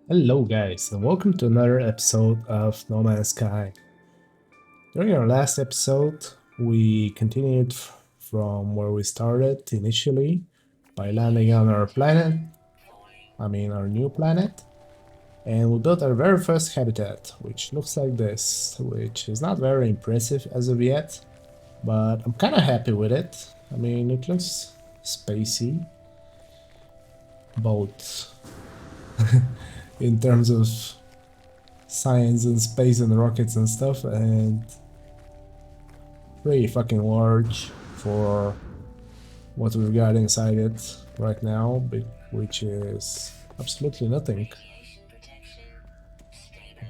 Hello guys and welcome to another episode of No Man's Sky. During our last episode, we continued from where we started initially by landing on our planet, our new planet, and we built our very first habitat, which looks like this, which is not very impressive as of yet, but I'm kind of happy with it. It looks spacey, both in terms of science and space and rockets and stuff, and pretty fucking large for what we've got inside it right now, which is absolutely nothing.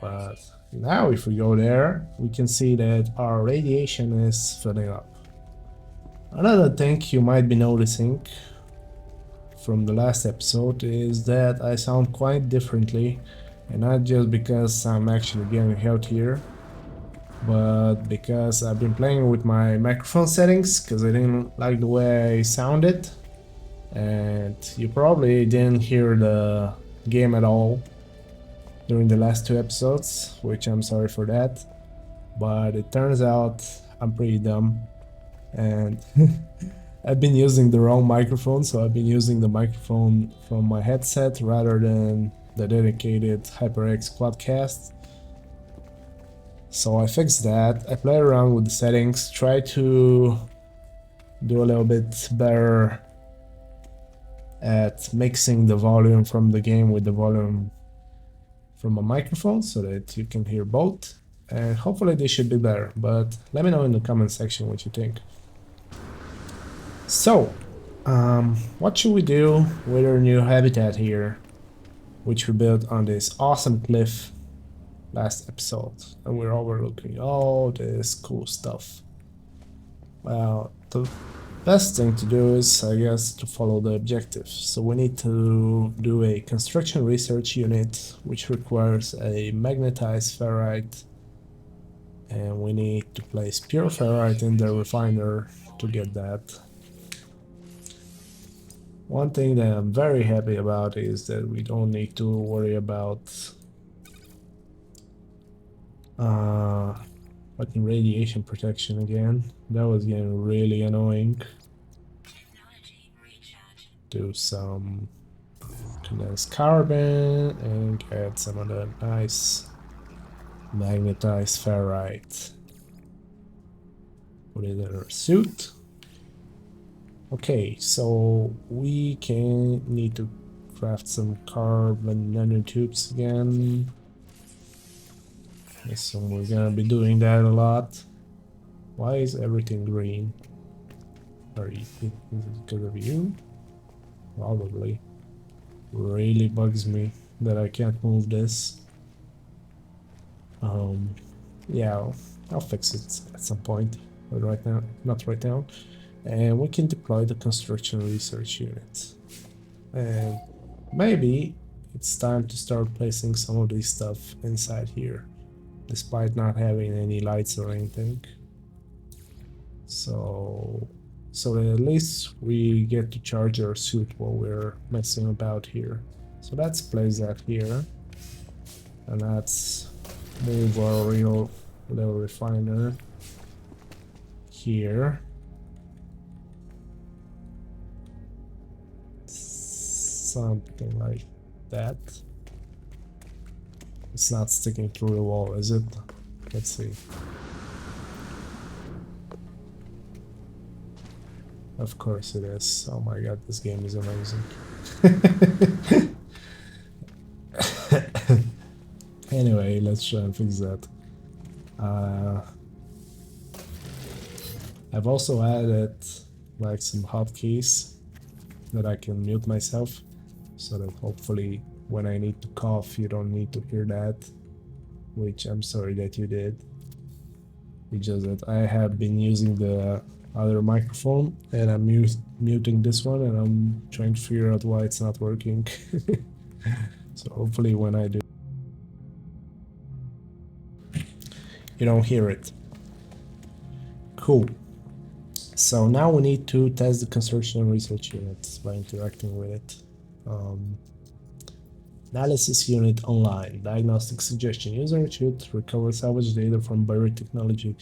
But now if we go there, we can see that our radiation is filling up. Another thing you might be noticing from the last episode is that I sound quite differently, and not just because I'm actually getting healthier, but because I've been playing with my microphone settings because I didn't like the way I sounded, and you probably didn't hear the game at all during the last two episodes, which I'm sorry for that, but it turns out I'm pretty dumb and I've been using the wrong microphone, so I've been using the microphone from my headset rather than the dedicated HyperX Quadcast. So I fixed that. I played around with the settings, tried to do a little bit better at mixing the volume from the game with the volume from a microphone so that you can hear both, and hopefully they should be better, but let me know in the comment section what you think. So, what should we do with our new habitat here, which we built on this awesome cliff last episode, and we're overlooking all this cool stuff? Well, the best thing to do is, I guess, to follow the objective. So we need to do a construction research unit, which requires a magnetized ferrite, and we need to place pure ferrite in the refiner to get that. One thing that I'm very happy about is that we don't need to worry about fucking radiation protection again. That was getting really annoying. Do some condensed carbon and get some of the nice magnetized ferrite. Put it in our suit. Okay, so we can need to craft some carbon nanotubes again. So we're gonna be doing that a lot. Why is everything green? Is it because of you? Probably. Really bugs me that I can't move this. Yeah, I'll fix it at some point, but right now, not right now. And we can deploy the construction research unit. And maybe it's time to start placing some of this stuff inside here, despite not having any lights or anything. So that at least we get to charge our suit while we're messing about here. So let's place that here, and let's move our real little refiner here. Something like that. It's not sticking through the wall, is it? Let's see. Of course it is. Oh my god, this game is amazing. Anyway, let's try and fix that. I've also added like some hotkeys that I can mute myself, so that hopefully when I need to cough you don't need to hear that, which I'm sorry that you did. It's just that I have been using the other microphone and I'm muting this one, and I'm trying to figure out why it's not working. So hopefully when I do, you don't hear it. Cool. So now we need to test the construction research unit by interacting with it. Analysis unit online. Diagnostic suggestion. User should recover salvage data from buried technology.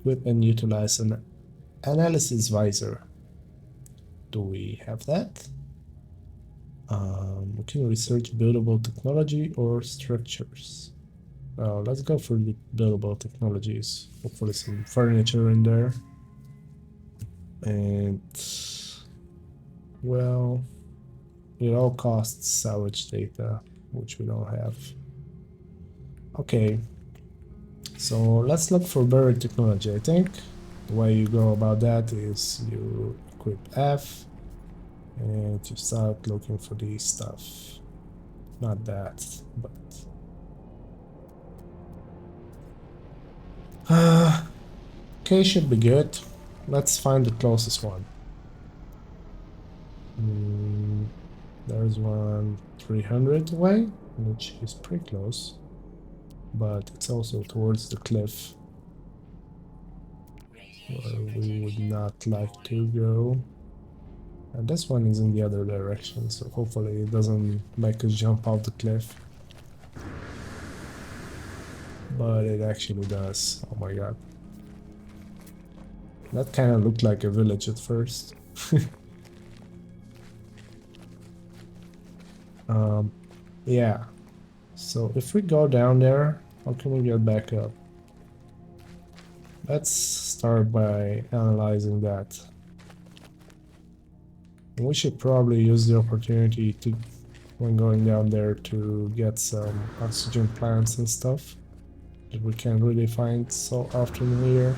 Equip and utilize an analysis visor. Do we have that? We can research buildable technology or structures. Let's go for the buildable technologies. Hopefully some furniture in there. And well, it all costs salvage data, which we don't have. Okay, so let's look for buried technology. I think the way you go about that is you equip F and you start looking for these stuff. Not that, but okay, should be good. Let's find the closest one. There's one 300 away, which is pretty close, but it's also towards the cliff, where we would not like to go. And this one is in the other direction, so hopefully it doesn't make us jump off the cliff. But it actually does. Oh my god. That kind of looked like a village at first. Yeah. So if we go down there, how can we get back up? Let's start by analyzing that. We should probably use the opportunity to, when going down there, to get some oxygen plants and stuff that we can't really find so often here.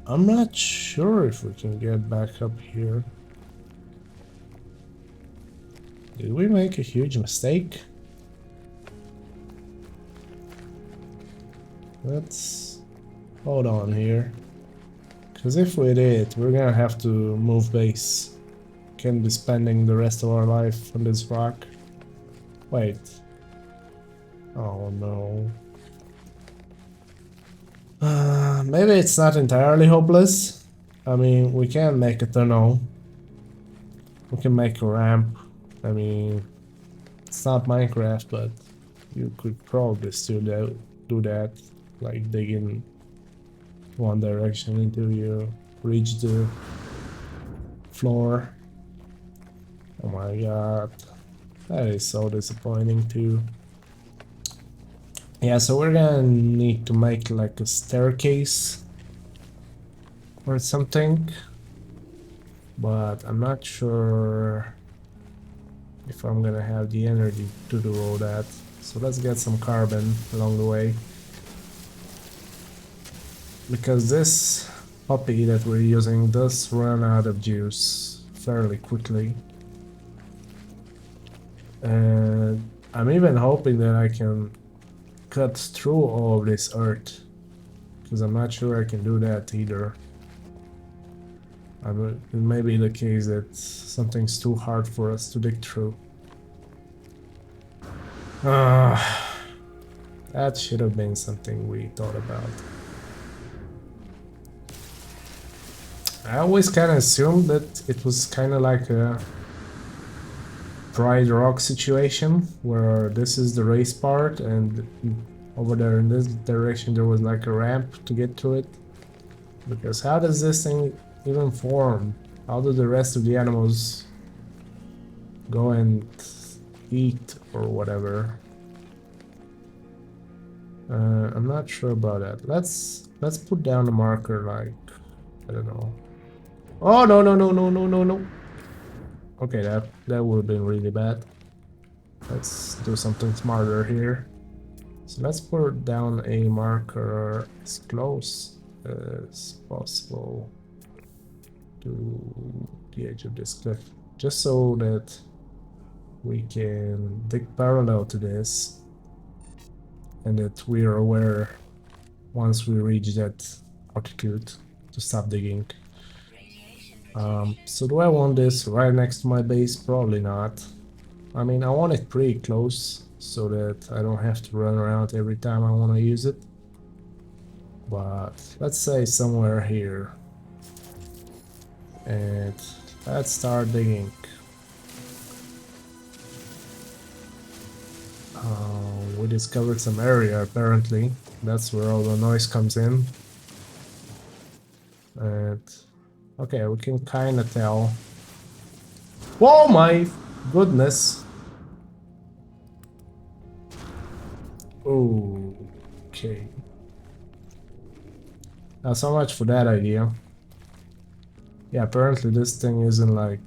I'm not sure if we can get back up here. Did we make a huge mistake? Let's hold on here. Because if we did, we're gonna have to move base. Can't be spending the rest of our life on this rock. Wait. Oh no. Maybe it's not entirely hopeless. I mean, we can make a tunnel. We can make a ramp. I mean, it's not Minecraft, but you could probably still do that. Like dig in one direction until you reach the floor. Oh my god. That is so disappointing too. Yeah, so we're gonna need to make like a staircase or something, but I'm not sure if I'm gonna have the energy to do all that. So let's get some carbon along the way, because this puppy that we're using does run out of juice fairly quickly. And I'm even hoping that I can cut through all of this earth, because I'm not sure I can do that either. It may be the case that something's too hard for us to dig through. That should have been something we thought about. I always kind of assumed that it was kind of like a Pride Rock situation, where this is the race part and over there in this direction there was like a ramp to get to it. Because how does this thing even form? How do the rest of the animals go and eat or whatever? I'm not sure about that. Let's put down a marker, like, I don't know. Oh no no no no no no no. Okay, that would have been really bad. Let's do something smarter here. So let's put down a marker as close as possible to the edge of this cliff, just so that we can dig parallel to this, and that we are aware once we reach that altitude to stop digging. So do I want this right next to my base? Probably not. I mean, I want it pretty close so that I don't have to run around every time I want to use it. But let's say somewhere here. And let's start digging. We discovered some area apparently. That's where all the noise comes in. And okay, we can kind of tell. Oh my goodness! Okay. Now, so much for that idea. Yeah, apparently this thing isn't like.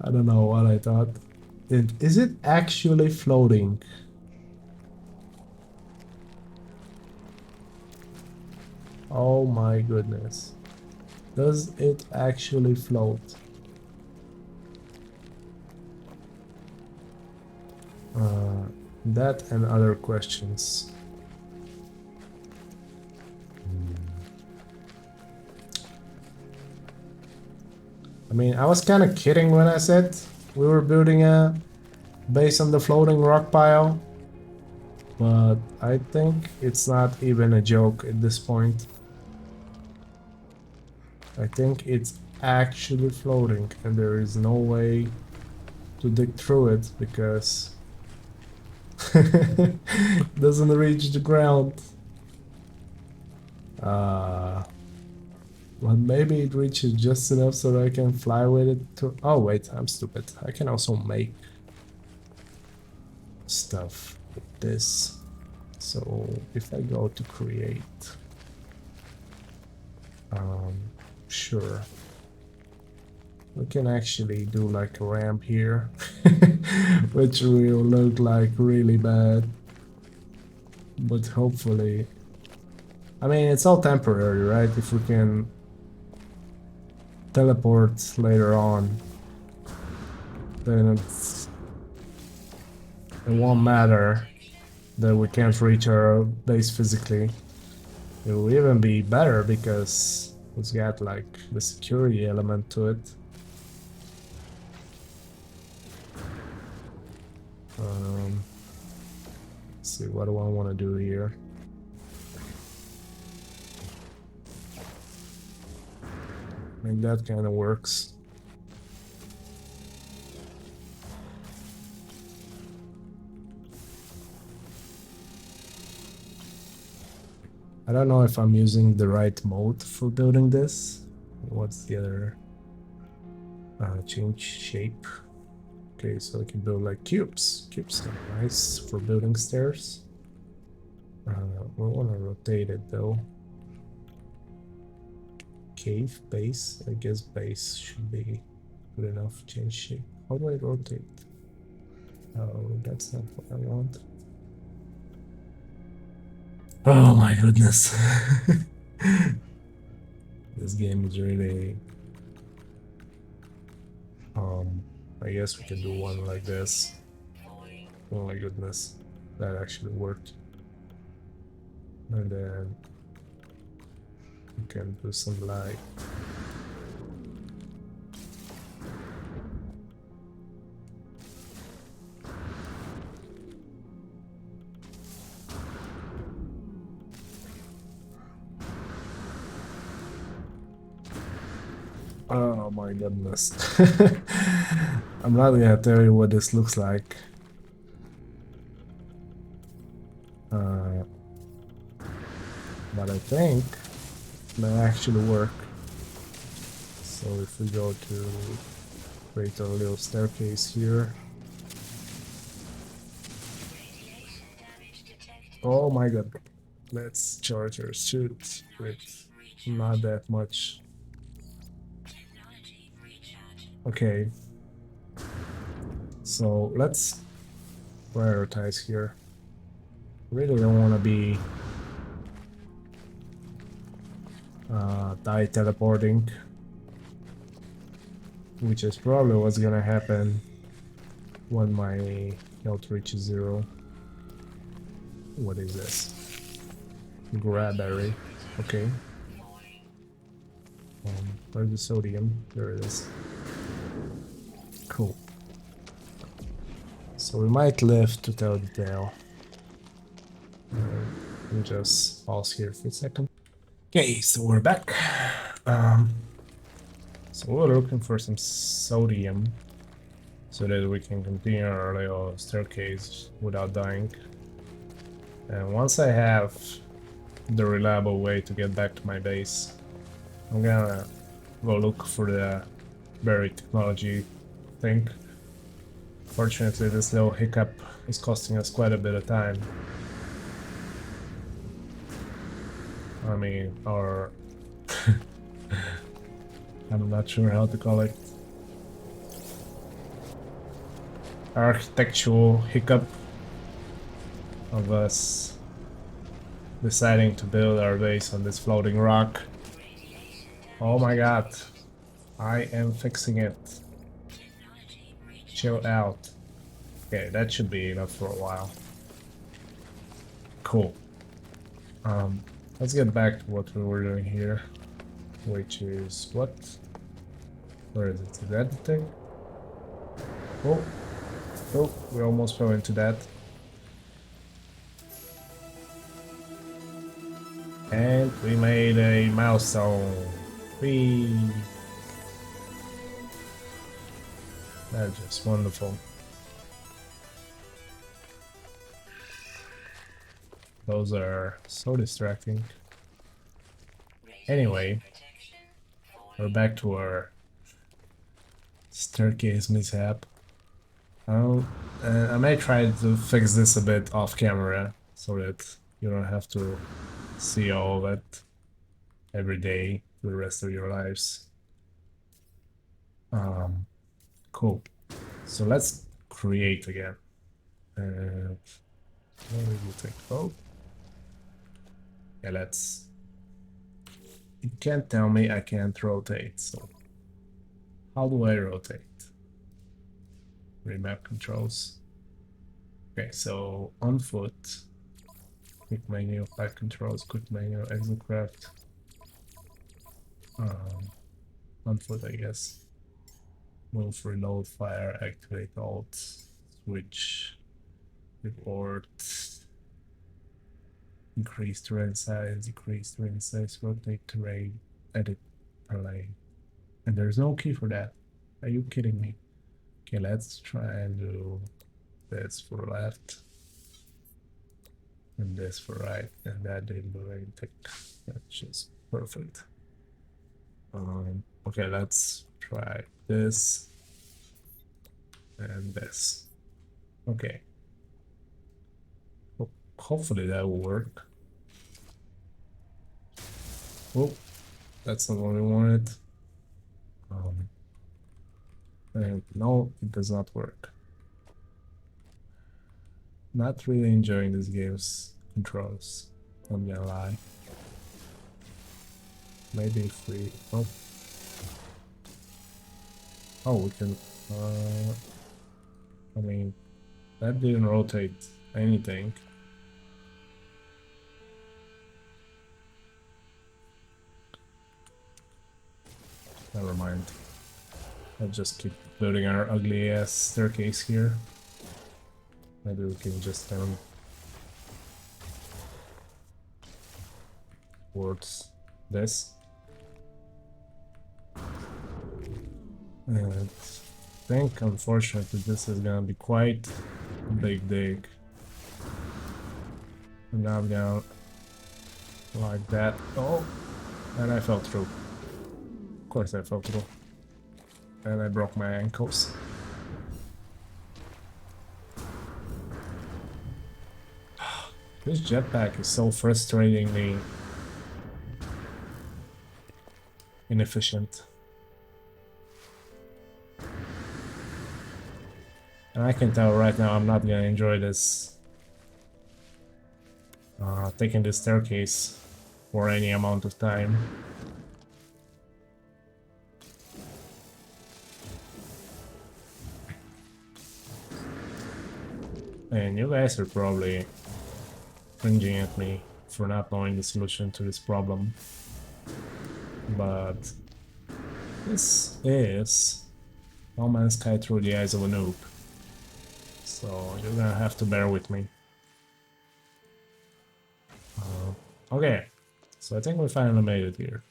I don't know what I thought. Is it actually floating? Oh my goodness. Does it actually float? That and other questions. I mean, I was kind of kidding when I said we were building a base on the floating rock pile, but I think it's not even a joke at this point. I think it's actually floating and there is no way to dig through it because it doesn't reach the ground. Well, maybe it reaches just enough so that I can fly with it to... Oh wait, I'm stupid. I can also make stuff with this. So if I go to create, sure, we can actually do like a ramp here, which will look like really bad, but hopefully, I mean, it's all temporary, right? If we can teleport later on, then it won't matter that we can't reach our base physically. It will even be better because it's got like the security element to it. Let's see, what do I want to do here? I think that kind of works. I don't know if I'm using the right mode for building this. What's the other? Change shape. Okay, so I can build like cubes. Cubes are nice for building stairs. We want to rotate it though. Cave base. I guess base should be good enough. Change shape. How do I rotate? Oh, that's not what I want. Oh my goodness. This game is really... I guess we can do one like this. Oh my goodness. That actually worked. And then we can do some like... Oh my goodness. I'm not gonna tell you what this looks like. But I think it may actually work. So if we go to create a little staircase here. Oh my god. Let's charge our suit with not that much. Okay. So let's prioritize here. Really don't want to be die teleporting, which is probably what's gonna happen when my health reaches 0. What is this? Grabberry. Okay. Where's the sodium? There it is. Cool. So we might live to tell the tale. Let me just pause here for a second. Okay, so we're back. So we're looking for some sodium. so that we can continue our little staircase without dying. And once I have the reliable way to get back to my base, I'm gonna go look for the buried technology thing. Fortunately, this little hiccup is costing us quite a bit of time. I mean, or I'm not sure how to call it. Architectural hiccup of us deciding to build our base on this floating rock. Oh my god, I am fixing it. Chill out. Okay, that should be enough for a while. Cool. Let's get back to what we were doing here, which is what? Where is it? Is that the thing? Oh, oh, we almost fell into that. And we made a milestone. Whee! That's just wonderful. Those are so distracting. Anyway, we're back to our staircase mishap. I may try to fix this a bit off camera so that you don't have to see all of it every day for the rest of your lives. Cool. So let's create again. And what do you think? Oh, yeah. Let's. It can't tell me I can't rotate. So how do I rotate? Remap controls. Okay, so on foot. Quick menu, flight controls, quick menu, exocraft. On foot, I guess. Move, reload, fire, activate alt, switch, report, increase terrain size, decrease terrain size, rotate terrain, edit terrain. And there's no key for that. Are you kidding me? Okay, let's try and do this for left. And this for right, and that didn't do anything. That's just perfect. Okay, let's try this and this. Okay. Hopefully that will work. Oh, that's not what we wanted. And no, it does not work. Not really enjoying this game's controls, I'm gonna lie. Maybe if we... Oh, we can... I mean, that didn't rotate anything. Never mind. I'll just keep building our ugly ass staircase here. Maybe we can just turn towards this. And I think, unfortunately, this is gonna be quite a big dig. And now I'm gonna like that. Oh, and I fell through. Of course I fell through. And I broke my ankles. This jetpack is so frustratingly inefficient. And I can tell right now I'm not gonna enjoy this. Taking this staircase for any amount of time. And you guys are probably cringing at me for not knowing the solution to this problem. But this is No Man's Sky through the eyes of a noob. So you're gonna have to bear with me. Okay, so I think we finally made it here.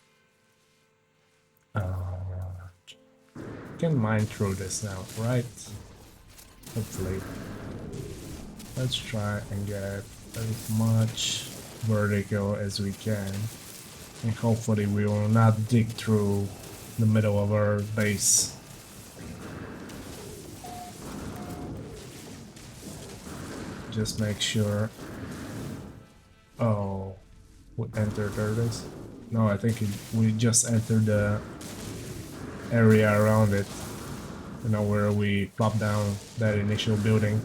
We can mine through this now, right? hopefully. Let's try and get as much vertical as we can. And hopefully we will not dig through the middle of our base. Just make sure. Oh, we entered, there it is. No, I think we just entered the area around it. You know, where we plop down that initial building.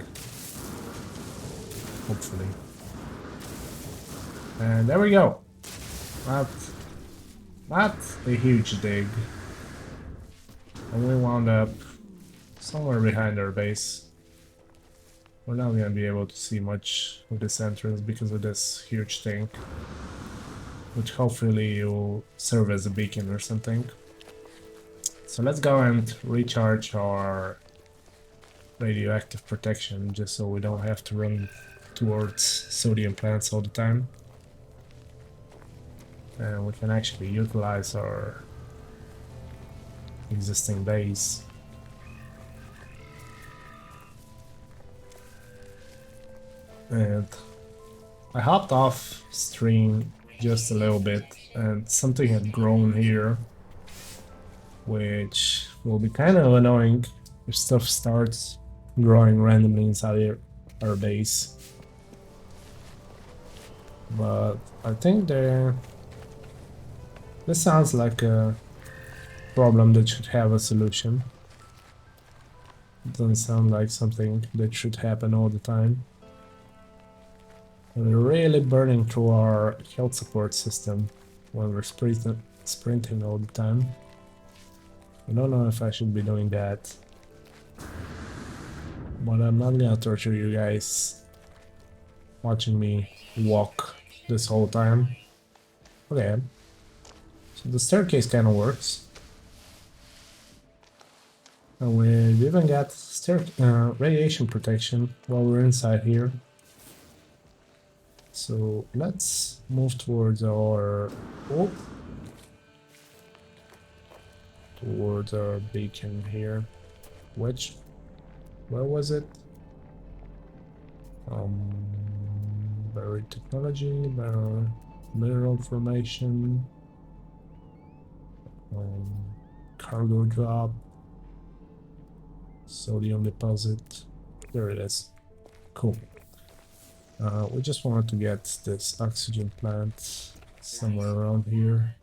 Hopefully. And there we go. Not a huge dig. And we wound up somewhere behind our base. We're not gonna be able to see much of this entrance because of this huge thing, which hopefully will serve as a beacon or something. So let's go and recharge our radioactive protection just so we don't have to run towards sodium plants all the time. And we can actually utilize our existing base. And I hopped off stream just a little bit and something had grown here, which will be kind of annoying if stuff starts growing randomly inside our base. But I think this sounds like a problem that should have a solution. It doesn't sound like something that should happen all the time. We're really burning through our health support system when we're sprinting all the time. I don't know if I should be doing that, but I'm not gonna torture you guys watching me walk this whole time. Okay, so the staircase kind of works. And we've even got radiation protection while we're inside here. So let's move towards our beacon here. Where was it? Buried technology, mineral formation, cargo drop, sodium deposit. There it is. Cool. We just wanted to get this oxygen plant somewhere around here,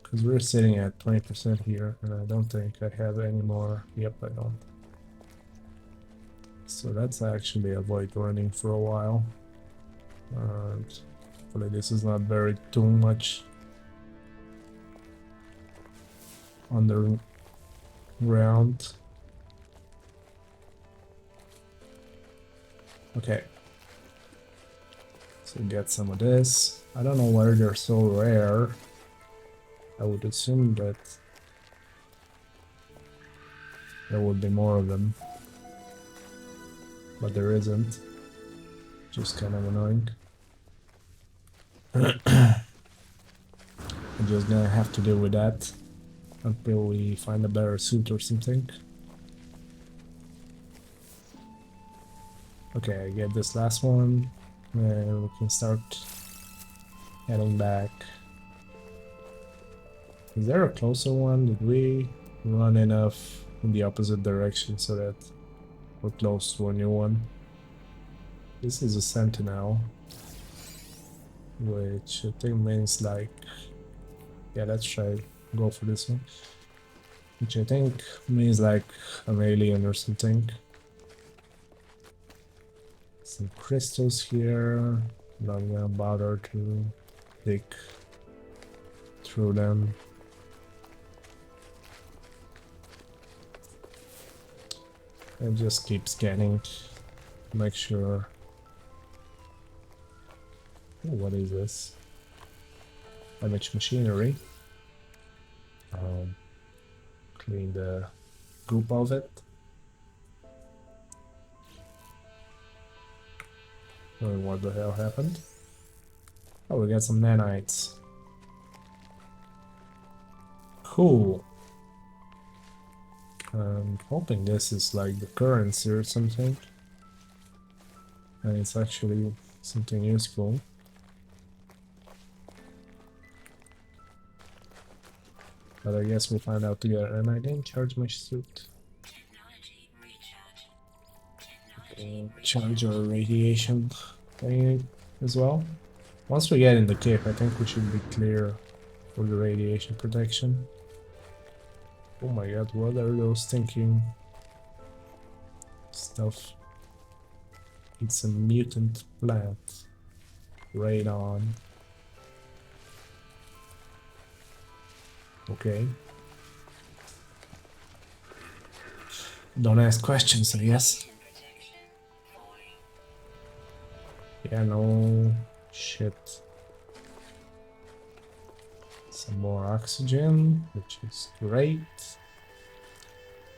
because we're sitting at 20% here, and I don't think I have any more. Yep, I don't. So let's actually avoid running for a while. And hopefully this is not buried too much underground. Okay. So get some of this. I don't know why they're so rare. I would assume that there would be more of them, but there isn't. Just kind of annoying. I'm just gonna have to deal with that until we find a better suit or something. Okay, I get this last one, and we can start heading back. Is there a closer one? Did we run enough in the opposite direction so that we're close to a new one? This is a sentinel, which I think means like, yeah, let's try go for this one, which I think means like an alien or something. Some crystals here. Not gonna bother to dig through them. And just keep scanning to make sure. Ooh, what is this? Damaged machinery. Clean the goop of it. What the hell happened? Oh, we got some nanites. Cool. I'm hoping this is like the currency or something. And it's actually something useful. But I guess we'll find out together. And I didn't charge my suit. Okay, charge our radiation thing as well. Once we get in the cave, I think we should be clear for the radiation protection. Oh my god, what are those thinking stuff? It's a mutant plant. Radon. Okay. Don't ask questions, I guess. Yeah, no shit. Some more oxygen, which is great.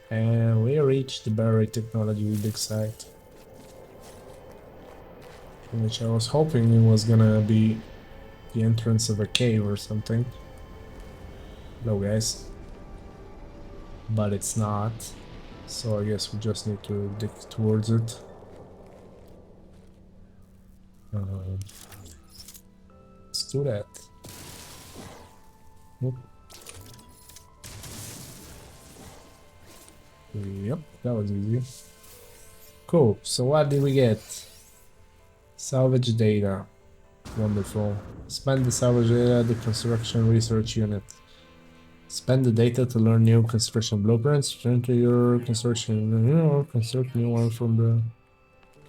And we reached the battery technology big site. Which I was hoping it was gonna be the entrance of a cave or something. Hello guys. But it's not. So I guess we just need to dig towards it. Let's do that. Oop. Yep, that was easy. Cool, so what did we get? Salvage data. Wonderful. Spend the salvage data at the construction research unit. Spend the data to learn new construction blueprints. Turn to your construction, construct new one from the...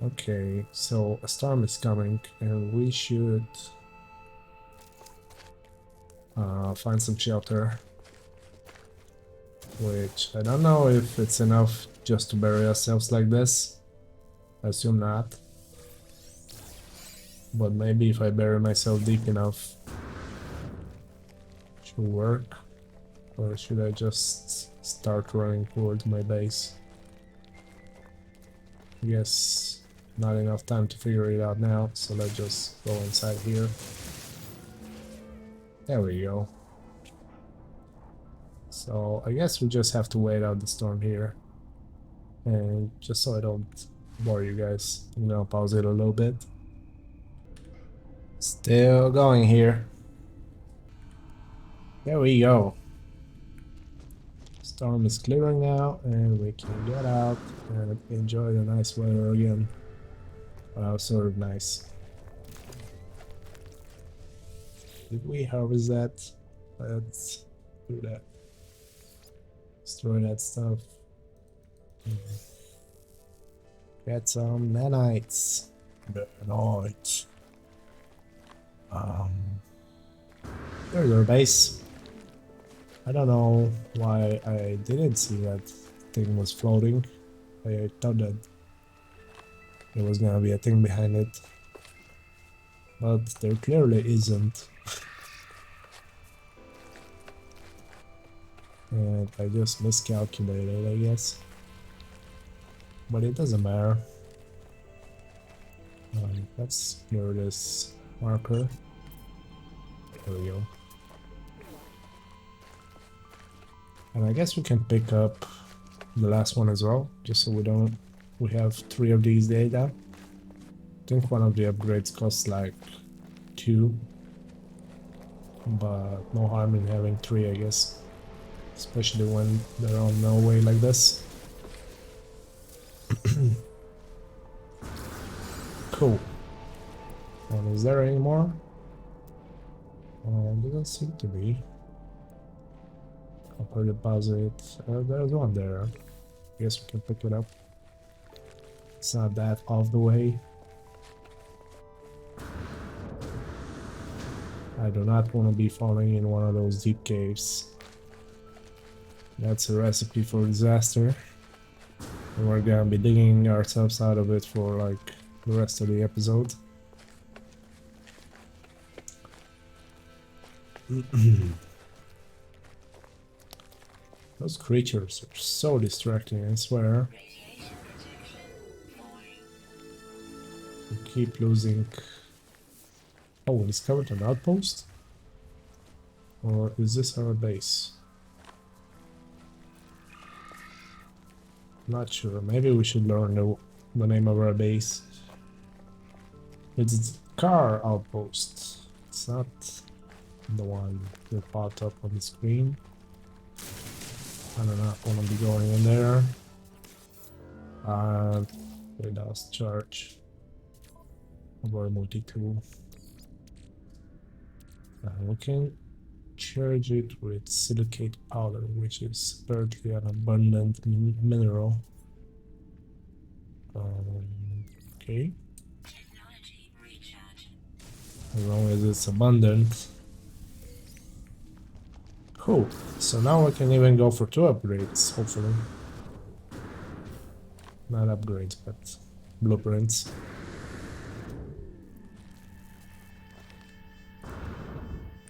Okay, so a storm is coming and we should find some shelter. Which I don't know if it's enough just to bury ourselves like this. I assume not. But maybe if I bury myself deep enough, it should work. Or should I just start running towards my base? I guess not enough time to figure it out now, so let's just go inside here. There we go. So I guess we just have to wait out the storm here. And just so I don't bore you guys, I'm gonna pause it a little bit. Still going here. There we go. Storm is clearing now and we can get out and enjoy the nice weather again. Well, sort of nice. Did we harvest that? Let's do that. Destroy that stuff. Get some nanites. Nanite. There's our base. I don't know why I didn't see that thing was floating. I thought that there was gonna be a thing behind it. But there clearly isn't. And I just miscalculated, I guess. But it doesn't matter. Let's clear this marker. There we go. And I guess we can pick up the last one as well, just so we have 3 of these data. I think one of the upgrades costs like 2, but no harm in having 3, I guess. Especially when they're on no way like this. Cool. And is there any more? Doesn't seem to be. Copper deposit. There's one there. Guess we can pick it up. It's not that off the way. I do not want to be falling in one of those deep caves. That's a recipe for disaster. And we're gonna be digging ourselves out of it for like the rest of the episode. Those creatures are so distracting, I swear. We keep losing... Oh, we discovered an outpost? Or is this our base? Not sure. Maybe we should learn the name of our base. It's car outpost. It's not the one that popped up on the screen. I do not want to be going in there. It does charge our multi-tool. We can charge it with silicate powder, which is apparently an abundant mineral. Okay. As long as it's abundant. Cool. So now we can even go for 2 upgrades, hopefully. Not upgrades, but blueprints.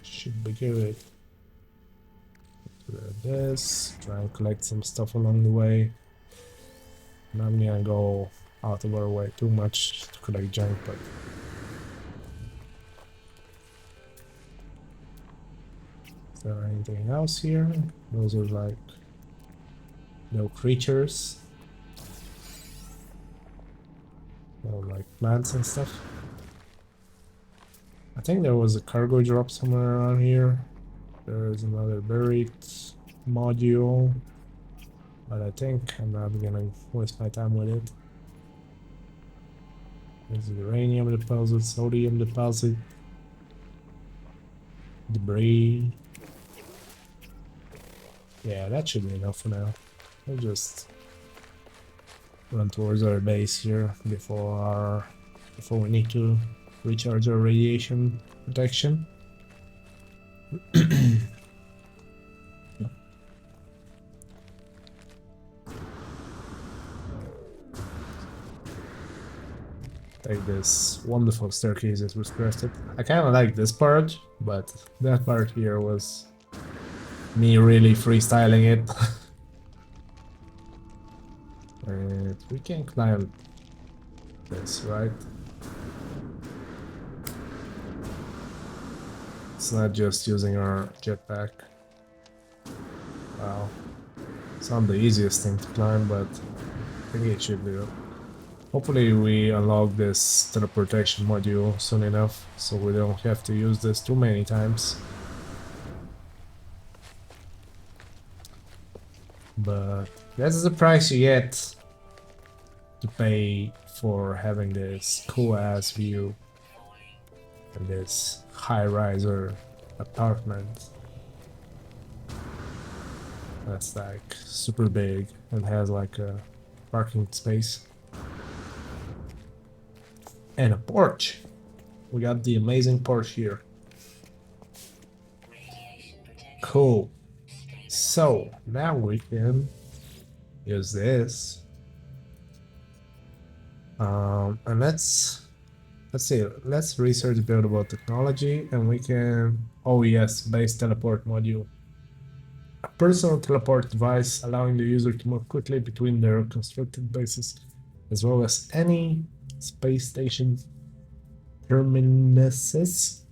Should be good. This, try and collect some stuff along the way. Not gonna go out of our way too much to collect junk, but is there anything else here? Those are like no creatures. Or like plants and stuff. I think there was a cargo drop somewhere around here. There is another buried module. But I think I'm not gonna waste my time with it. There's a uranium deposit, sodium deposit, debris. Yeah, that should be enough for now. We'll just run towards our base here before we need to recharge our radiation protection. Take this wonderful staircase that was crafted. I kind of like this part, but that part here was me really freestyling it. And we can climb this, right? It's not just using our jetpack. Wow. It's not the easiest thing to climb, but I think it should do. Hopefully we unlock this teleportation module soon enough, so we don't have to use this too many times. But that's the price you get to pay for having this cool ass view and this high-riser apartment. That's like super big and has like a parking space. And a porch. We got the amazing porch here. Cool. So now we can use this. And let's see. Let's research a bit about technology, and we can. Oh yes, base teleport module. A personal teleport device allowing the user to move quickly between their constructed bases, as well as any space station terminuses.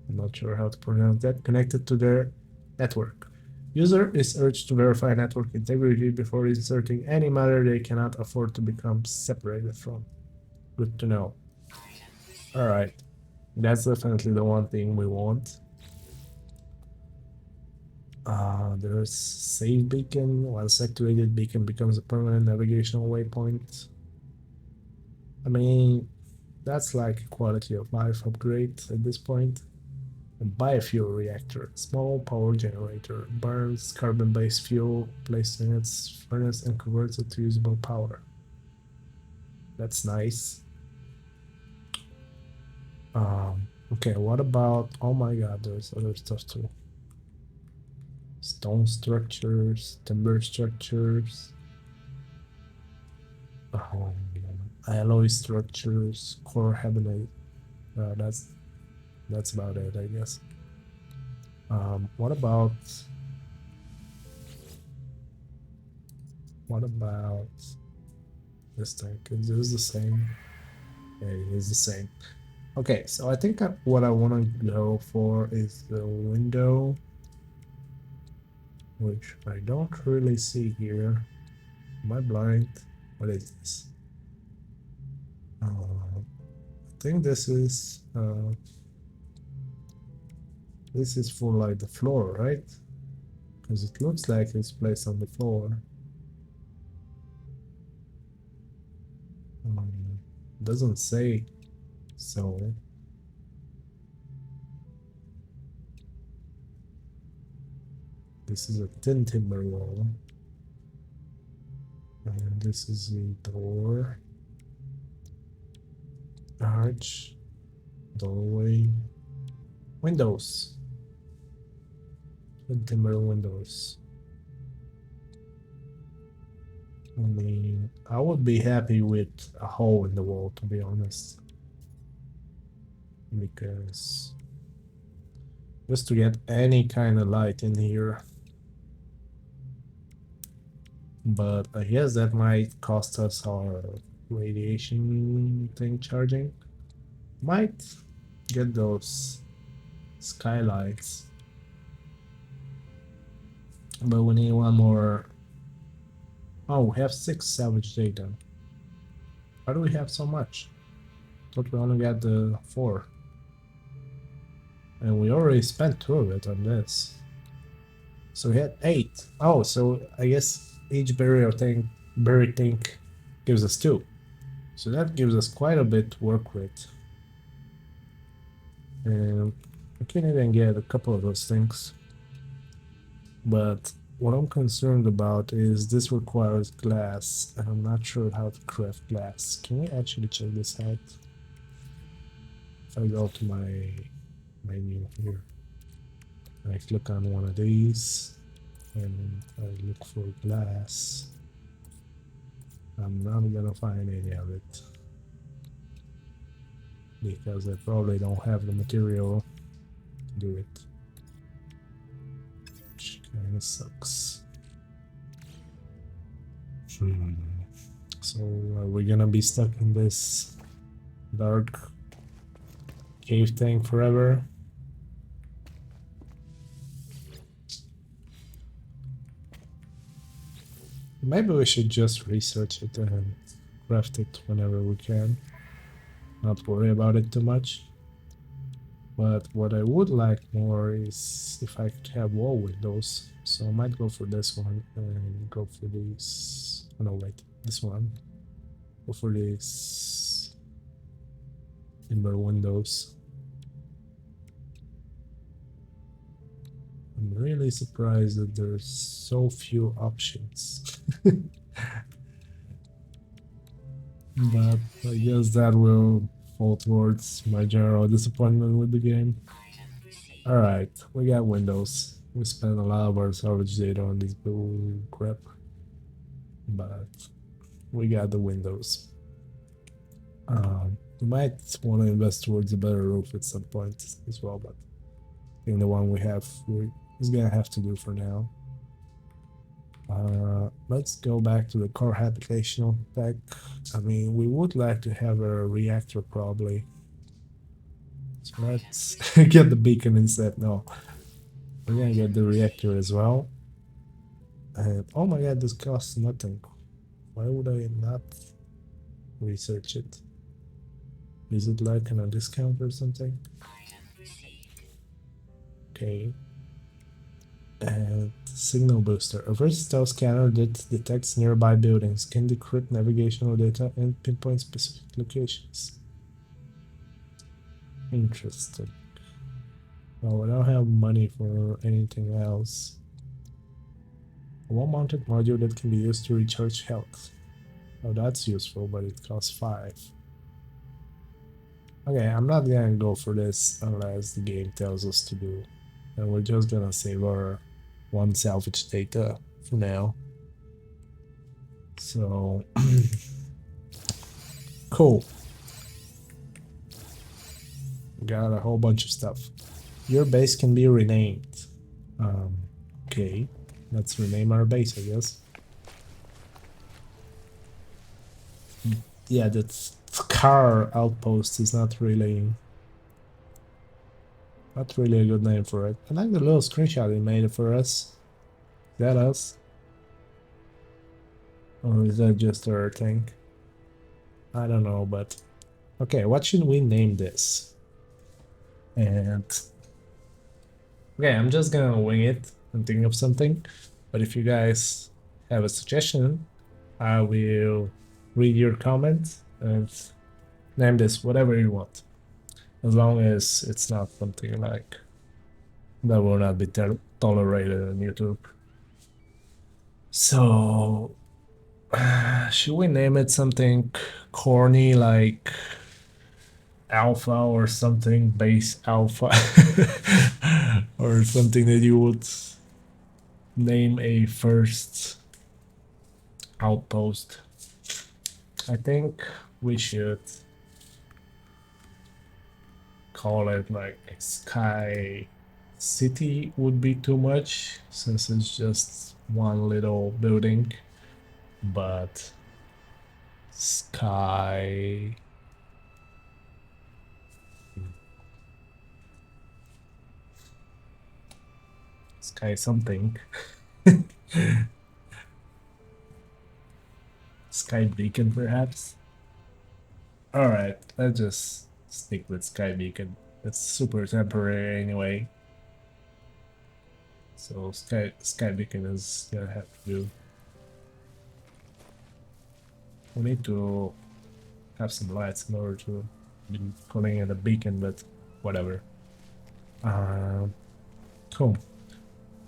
I'm not sure how to pronounce that. Connected to their network. User is urged to verify network integrity before inserting any matter they cannot afford to become separated from. Good to know. Alright, that's definitely the one thing we want. There's save beacon. Once activated, beacon becomes a permanent navigational waypoint. I mean, that's like a quality of life upgrade at this point. A biofuel reactor, small power generator, burns carbon-based fuel placed in its furnace and converts it to usable power. That's nice. Okay, what about, oh my god, there's other stuff too. Stone structures, timber structures, alloy structures, core habitat. That's about it, I guess. What about this thing? Is this the same? Yeah, it is the same. Okay, so I think what I want to go for is the window, which I don't really see here. Am I blind? What is this? I think this is for like the floor, right? Because it looks like it's placed on the floor. Doesn't say so. This is a thin timber wall. And this is a door. Arch. Doorway. Windows. Thin timber windows. I mean, I would be happy with a hole in the wall, to be honest. Because just to get any kind of light in here. But I guess that might cost us our radiation thing charging. Might get those skylights. But we need one more. Oh, we have 6 salvage data. Why do we have so much? Thought we only got the 4. And we already spent 2 of it on this. So we had 8. Oh, so I guess each buried thing gives us 2. So that gives us quite a bit to work with. And we can even get a couple of those things. But what I'm concerned about is this requires glass, and I'm not sure how to craft glass. Can we actually check this out? If I go to my menu here, I click on one of these, and I look for glass. I'm not gonna find any of it, because I probably don't have the material to do it. Which kinda sucks. So are we gonna be stuck in this dark cave thing forever? Maybe we should just research it and craft it whenever we can. Not worry about it too much. But what I would like more is if I could have wall windows. So I might go for this one and go for these. Oh, no, wait, this one. Go for these timber windows. I'm really surprised that there's so few options. But I guess that will fall towards my general disappointment with the game. Alright, we got windows. We spent a lot of our salvage data on this bull crap. But we got the windows. We might want to invest towards a better roof at some point as well, but I think the one we have is gonna have to do for now. Let's go back to the core habitational pack. I mean, we would like to have a reactor probably. So let's get the beacon instead. No, we're gonna get the reactor as well. And oh my god, this costs nothing. Why would I not research it? Is it like on a discount or something? Okay. And signal booster. A versatile scanner that detects nearby buildings, can decrypt navigational data and pinpoint specific locations. Interesting. Well, I don't have money for anything else. A wall-mounted module that can be used to recharge health. Oh, that's useful, but it costs 5. Okay, I'm not gonna go for this unless the game tells us to do. And we're just gonna save our 1 salvage data for now. So cool. Got a whole bunch of stuff. Your base can be renamed. Okay, let's rename our base, I guess. Yeah, that car outpost is not really a good name for it. I like the little screenshot he made for us. Is that us? Or is that just our thing? I don't know, but okay, what should we name this? And okay, I'm just gonna wing it and think of something. But if you guys have a suggestion, I will read your comments and name this whatever you want. As long as it's not something like that will not be tolerated on YouTube. So, should we name it something corny like Alpha or something, base Alpha? Or something that you would name a first outpost? I think we should call it like Sky City would be too much since it's just one little building, but Sky Sky something. Sky Beacon perhaps? Alright, let's just stick with Sky Beacon. It's super temporary anyway. So Sky Beacon is gonna have to do. We need to have some lights in order to be calling it a beacon, but whatever. Cool.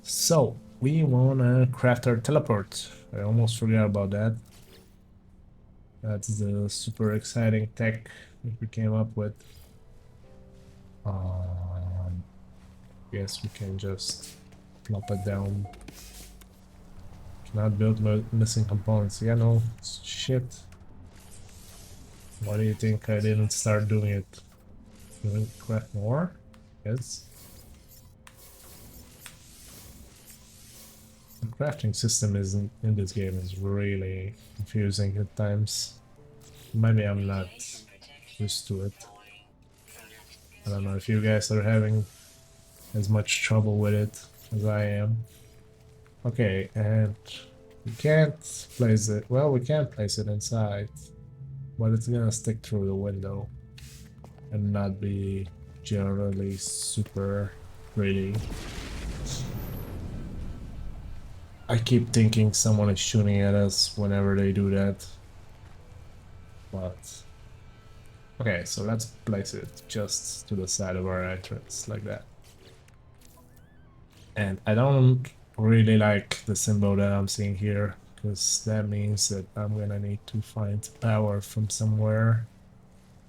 So we wanna craft our teleport. I almost forgot about that. That's the super exciting tech that we came up with. Guess we can just plop it down. Cannot build missing components. Yeah, no, shit. Why do you think I didn't start doing it? Can we craft more? Yes. The crafting system in this game is really confusing at times. Maybe I'm not used to it. I don't know if you guys are having as much trouble with it as I am. Okay, and we can't place it. Well, we can place it inside, but it's gonna stick through the window and not be generally super pretty. I keep thinking someone is shooting at us whenever they do that. But okay, so let's place it just to the side of our entrance like that. And I don't really like the symbol that I'm seeing here, because that means that I'm gonna need to find power from somewhere,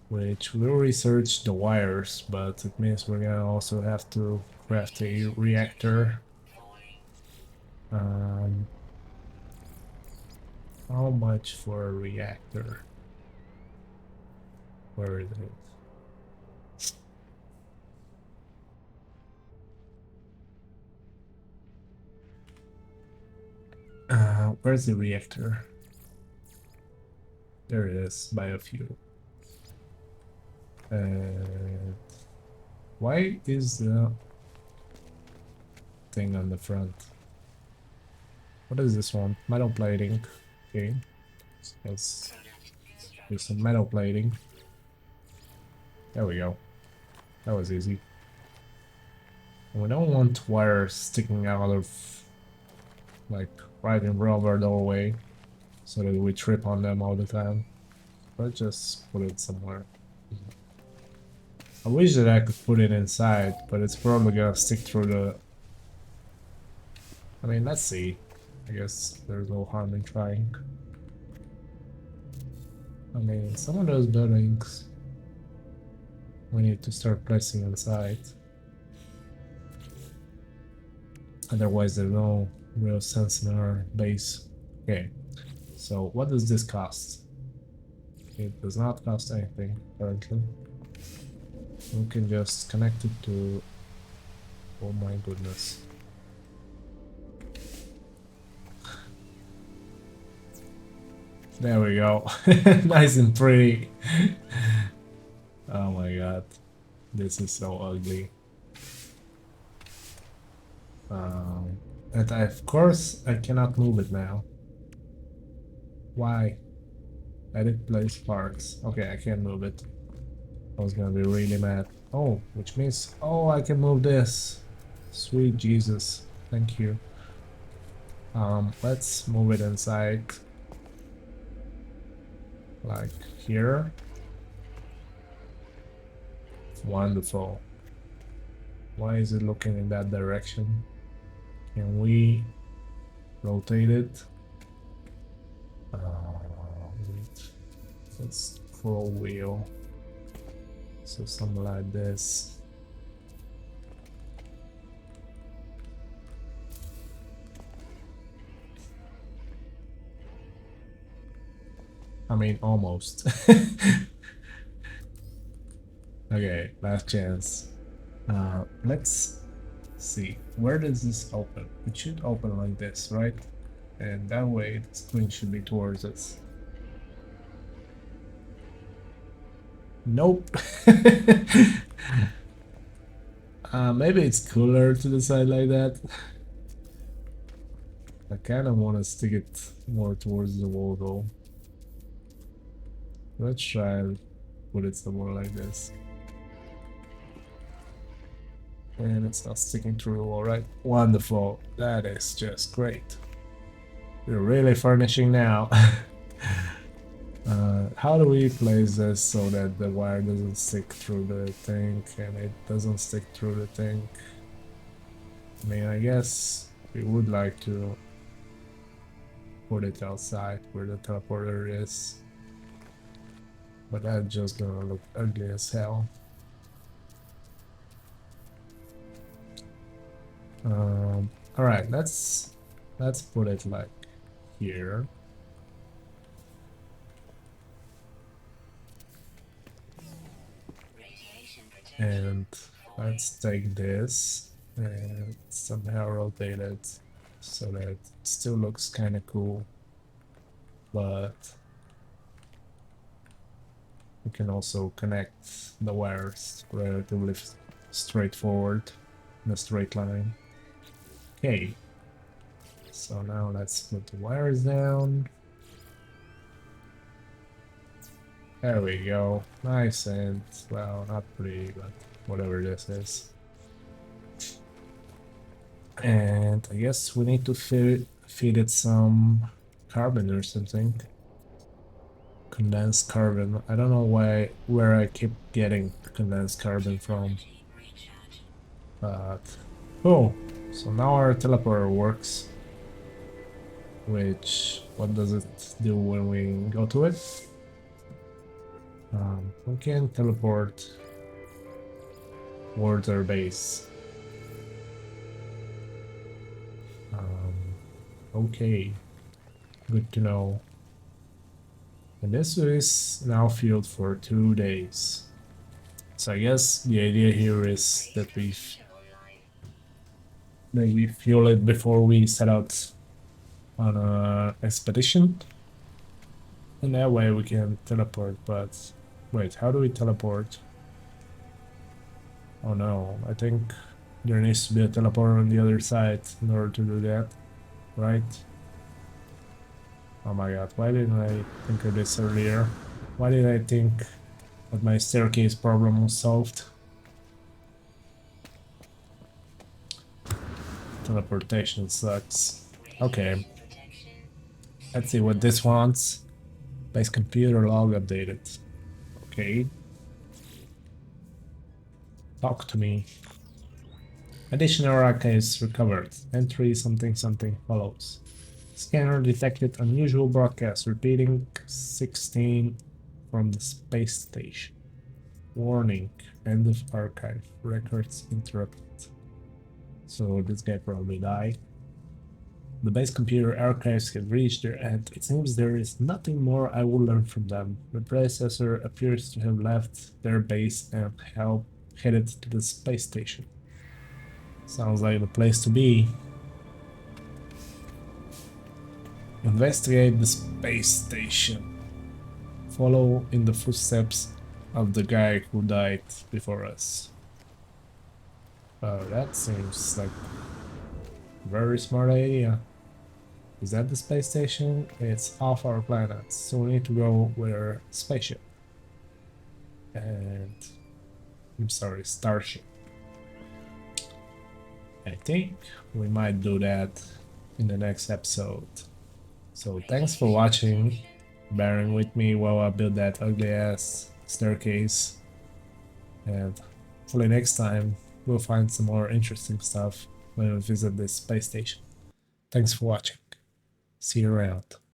which we'll research the wires, but it means we're gonna also have to craft a reactor. How much for a reactor? Where is it? Where's the reactor? There it is, biofuel. Why is the thing on the front? What is this one? Metal plating. Okay. Let's do some metal plating. There we go. That was easy. And we don't want wires sticking out of, like, right in front of our doorway, so that we trip on them all the time. Let's just put it somewhere. I wish that I could put it inside, but it's probably gonna stick through the... I mean, let's see. I guess there's no harm in trying. I mean, some of those buildings we need to start placing inside. Otherwise, there's no real sense in our base. Okay, so what does this cost? It does not cost anything currently. We can just connect it to... Oh my goodness. There we go. Nice and pretty. Oh my god. This is so ugly. And of course I cannot move it now. Why? Edit place parts. Okay, I can't move it. I was gonna be really mad. Oh, which means, oh, I can move this. Sweet Jesus. Thank you. Let's move it inside. Like here. Wonderful. Why is it looking in that direction? Can we rotate it? Wait. Let's scroll wheel. So something like this. I mean, almost. Okay, last chance. Let's see. Where does this open? It should open like this, right? And that way the screen should be towards us. Nope. Maybe it's cooler to the side like that. I kind of want to stick it more towards the wall though. Let's try and put it somewhere like this. And it's not sticking through, alright. Wonderful. That is just great. We're really furnishing now. How do we place this so that the wire doesn't stick through the thing and it doesn't stick through the thing? I mean, I guess we would like to put it outside where the teleporter is, but that's just gonna look ugly as hell. Alright, let's put it like here. And let's take this and somehow rotate it so that it still looks kind of cool, but we can also connect the wires relatively straightforward in a straight line. Okay, so now let's put the wires down. There we go. Nice and, well, not pretty, but whatever this is. And I guess we need to feed it some carbon or something. Condensed carbon. I don't know where I keep getting condensed carbon from. But oh, so now our teleporter works. Which, what does it do when we go to it? We can teleport towards our base. Okay, good to know. And this is now fueled for 2 days. So I guess the idea here is that we fuel it before we set out on an expedition. And that way we can teleport, but wait, how do we teleport? Oh no, I think there needs to be a teleporter on the other side in order to do that, right? Oh my god, why didn't I think of this earlier? Why did I think that my staircase problem was solved? Teleportation sucks. Okay. Let's see what this wants. Base computer log updated. Okay. Talk to me. Additional archives recovered. Entry something something follows. Scanner detected unusual broadcast repeating 16 from the space station. Warning. End of archive. Records interrupted. So this guy probably died. The base computer archives have reached their end. It seems there is nothing more I will learn from them. The predecessor appears to have left their base and headed to the space station. Sounds like the place to be. Investigate the space station. Follow in the footsteps of the guy who died before us. That seems like a very smart idea. Is that the space station? It's off our planet, so we need to go with our spaceship. And I'm sorry, starship. I think we might do that in the next episode. So thanks for watching, bearing with me while I build that ugly ass staircase. And hopefully next time we'll find some more interesting stuff when we visit this space station. Thanks for watching. See you around.